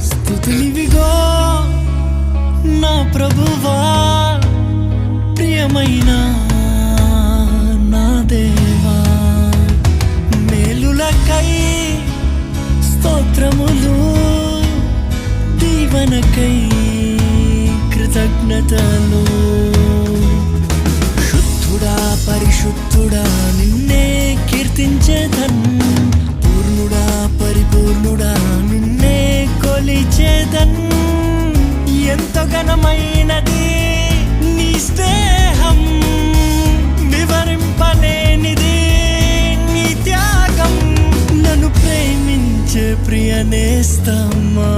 స్తుతులివిగో నా ప్రభువా, ప్రియమైన నా దేవా. మేలులకై స్తోత్రములు, దీవెనకై కృతజ్ఞతలు. శుద్ధుడా పరిశుద్ధుడా నిన్నే కీర్తించేదన్, పూర్ణుడా పరిపూర్ణుడా నిన్నే కొలిచేదన్. ఎంతో ఘనమైనది నీ స్నేహం, వివరింపలేనిది నీ త్యాగం. నన్ను ప్రేమించే ప్రియ నేస్తమా,